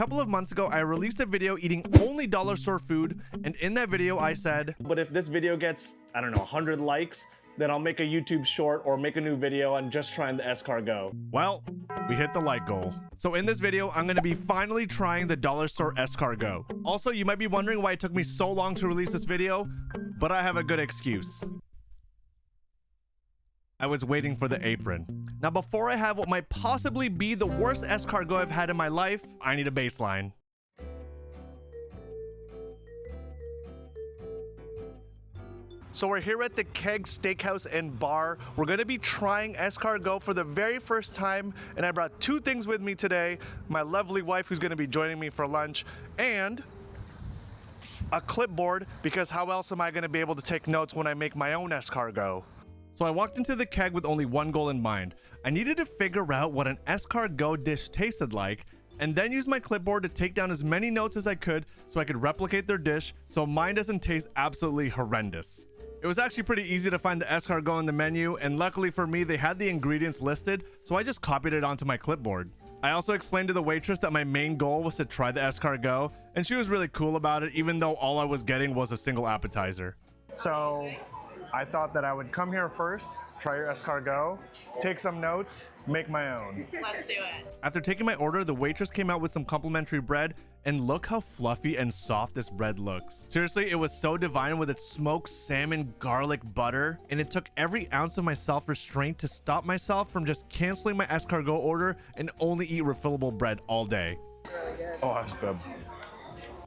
couple of months ago, I released a video eating only dollar store food, and in that video I said, but if this video gets, I don't know, 100 likes, then I'll make a YouTube short or make a new video on just trying the escargot. Well, we hit the like goal. So in this video, I'm gonna be finally trying the dollar store escargot. Also, you might be wondering why it took me so long to release this video, but I have a good excuse. I was waiting for the apron. Now, before I have what might possibly be the worst escargot I've had in my life, I need a baseline. So we're here at the Keg Steakhouse and Bar. We're gonna be trying escargot for the very first time, and I brought two things with me today. My lovely wife who's gonna be joining me for lunch, and a clipboard, because how else am I gonna be able to take notes when I make my own escargot? So I walked into the Keg with only one goal in mind. I needed to figure out what an escargot dish tasted like, and then use my clipboard to take down as many notes as I could so I could replicate their dish so mine doesn't taste absolutely horrendous. It was actually pretty easy to find the escargot on the menu, and luckily for me, they had the ingredients listed, so I just copied it onto my clipboard. I also explained to the waitress that my main goal was to try the escargot, and she was really cool about it, even though all I was getting was a single appetizer. So I thought that I would come here first, try your escargot, take some notes, make my own. Let's do it. After taking my order, the waitress came out with some complimentary bread, and look how fluffy and soft this bread looks. Seriously, it was so divine with its smoked salmon garlic butter, and it took every ounce of my self-restraint to stop myself from just canceling my escargot order and only eat refillable bread all day. Really good. Oh, that's good.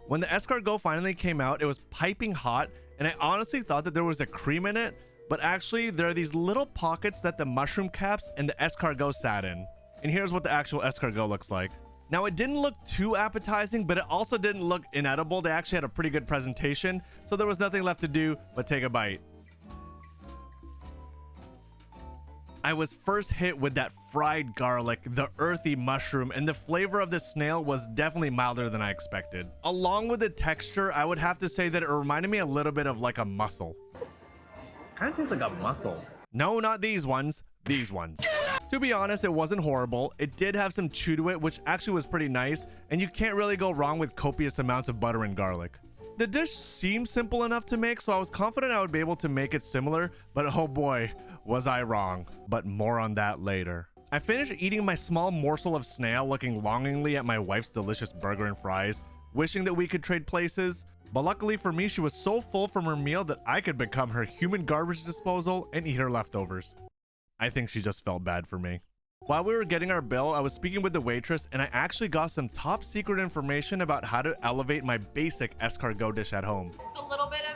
When the escargot finally came out, it was piping hot, and I honestly thought that there was a cream in it, but actually there are these little pockets that the mushroom caps and the escargot sat in. And here's what the actual escargot looks like. Now, it didn't look too appetizing, but it also didn't look inedible. They actually had a pretty good presentation, so there was nothing left to do but take a bite. I was first hit with that fried garlic, the earthy mushroom, and the flavor of the snail was definitely milder than I expected. Along with the texture, I would have to say that it reminded me a little bit of like a mussel. Kind of tastes like a mussel. No, not these ones, these ones. To be honest, it wasn't horrible. It did have some chew to it, which actually was pretty nice, and you can't really go wrong with copious amounts of butter and garlic. The dish seemed simple enough to make, so I was confident I would be able to make it similar, but oh boy, was I wrong. But more on that later. I finished eating my small morsel of snail, looking longingly at my wife's delicious burger and fries, wishing that we could trade places. But luckily for me, she was so full from her meal that I could become her human garbage disposal and eat her leftovers. I think she just felt bad for me. While we were getting our bill, I was speaking with the waitress, and I actually got some top secret information about how to elevate my basic escargot dish at home. Just a little bit of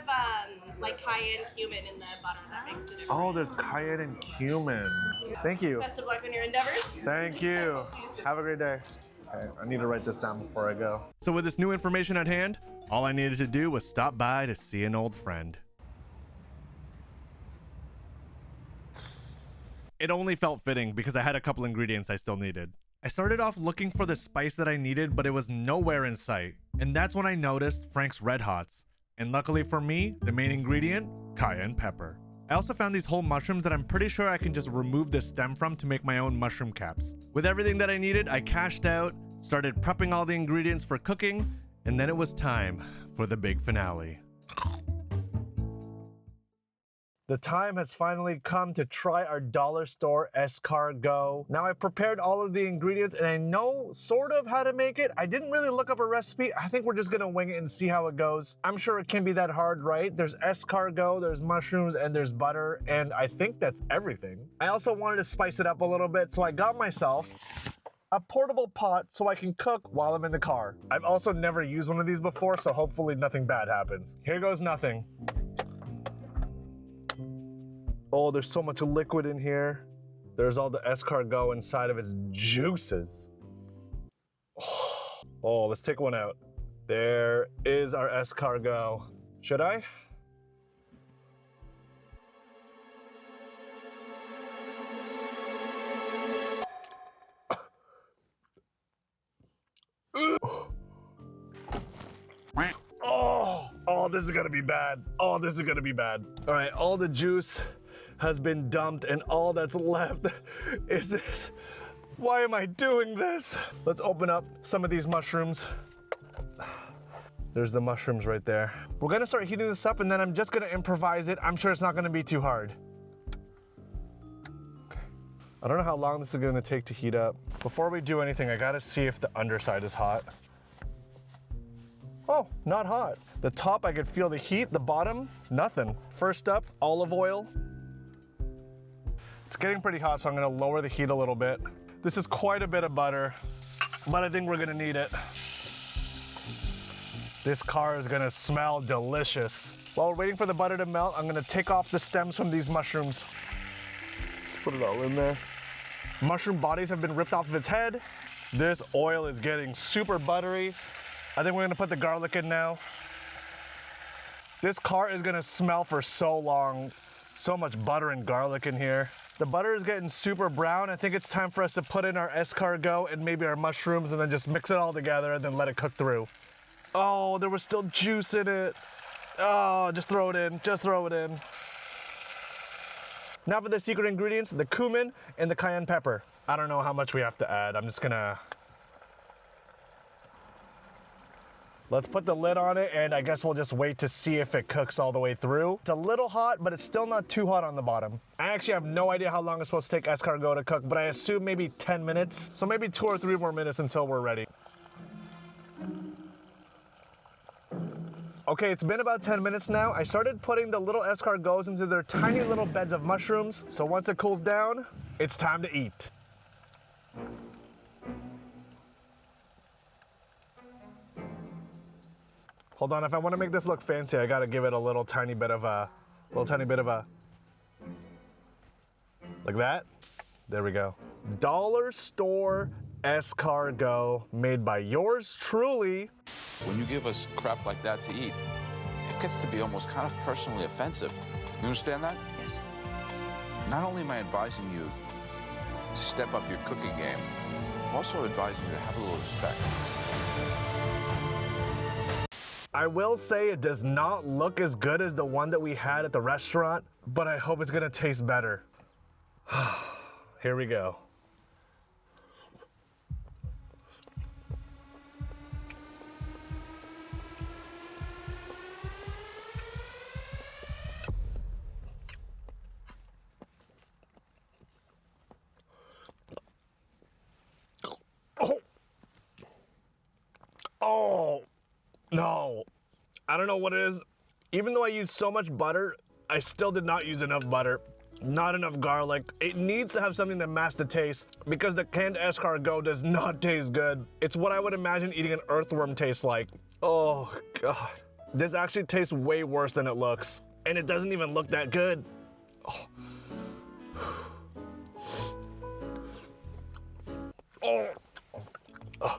like cayenne cumin in the butter that makes the difference. Oh, there's cayenne and cumin. Thank you. Best of luck on your endeavors. Thank you. Have a great day. Okay, I need to write this down before I go. So with this new information at hand, all I needed to do was stop by to see an old friend. It only felt fitting because I had a couple ingredients I still needed. I started off looking for the spice that I needed, but it was nowhere in sight. And that's when I noticed Frank's Red Hots. And luckily for me, the main ingredient, cayenne pepper. I also found these whole mushrooms that I'm pretty sure I can just remove the stem from to make my own mushroom caps. With everything that I needed, I cashed out, started prepping all the ingredients for cooking, and then it was time for the big finale. The time has finally come to try our dollar store escargot. Now, I've prepared all of the ingredients and I know sort of how to make it. I didn't really look up a recipe. I think we're just gonna wing it and see how it goes. I'm sure it can't be that hard, right? There's escargot, there's mushrooms, and there's butter, and I think that's everything. I also wanted to spice it up a little bit, so I got myself a portable pot so I can cook while I'm in the car. I've also never used one of these before, so hopefully nothing bad happens. Here goes nothing. Oh, there's so much liquid in here. There's all the escargot inside of its juices. Oh, let's take one out. There is our escargot. Should I? Oh, this is gonna be bad. Oh, this is gonna be bad. All right, all the juice has been dumped and all that's left is this Why am I doing this? Let's open up some of these mushrooms. There's the mushrooms right there. We're gonna start heating this up and then I'm just gonna improvise it. I'm sure it's not gonna be too hard. Okay. I don't know how long this is gonna take to heat up. Before we do anything, I gotta see if the underside is hot. Oh, not hot. The top, I could feel the heat. The bottom, nothing. First up, olive oil. It's getting pretty hot, so I'm gonna lower the heat a little bit. This is quite a bit of butter, but I think we're gonna need it. This car is gonna smell delicious. While we're waiting for the butter to melt, I'm gonna take off the stems from these mushrooms. Just put it all in there. Mushroom bodies have been ripped off of its head. This oil is getting super buttery. I think we're gonna put the garlic in now. This car is gonna smell for so long. So much butter and garlic in here. The butter is getting super brown. I think it's time for us to put in our escargot and maybe our mushrooms and then just mix it all together and then let it cook through. Oh, there was still juice in it. Oh, just throw it in, just throw it in. Now for the secret ingredients, the cumin and the cayenne pepper. I don't know how much we have to add. I'm just gonna... Let's put the lid on it and I guess we'll just wait to see if it cooks all the way through. It's a little hot, but it's still not too hot on the bottom. I actually have no idea how long it's supposed to take escargot to cook, but I assume maybe 10 minutes. So maybe 2 or 3 more minutes until we're ready. Okay, it's been about 10 minutes now. I started putting the little escargots into their tiny little beds of mushrooms. So once it cools down, it's time to eat. Hold on, if I want to make this look fancy, I gotta give it a little tiny bit of a, like that. There we go. Dollar store escargot made by yours truly. When you give us crap like that to eat, it gets to be almost kind of personally offensive. You understand that? Yes. Not only am I advising you to step up your cooking game, I'm also advising you to have a little respect. I will say it does not look as good as the one that we had at the restaurant, but I hope it's gonna taste better. Here we go. Oh, no. I don't know what it is. Even though I used so much butter, I still did not use enough butter. Not enough garlic. It needs to have something that masks the taste because the canned escargot does not taste good. It's what I would imagine eating an earthworm tastes like. Oh, God. This actually tastes way worse than it looks. And it doesn't even look that good. Oh. Oh. Oh.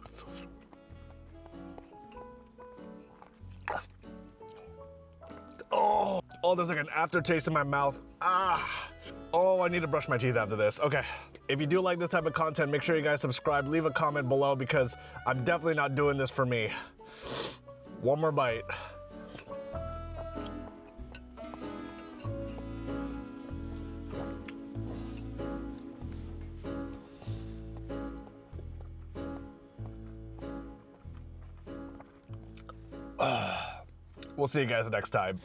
Oh, there's like an aftertaste in my mouth. Ah. Oh, I need to brush my teeth after this. Okay. If you do like this type of content, make sure you guys subscribe. Leave a comment below because I'm definitely not doing this for me. One more bite. We'll see you guys next time.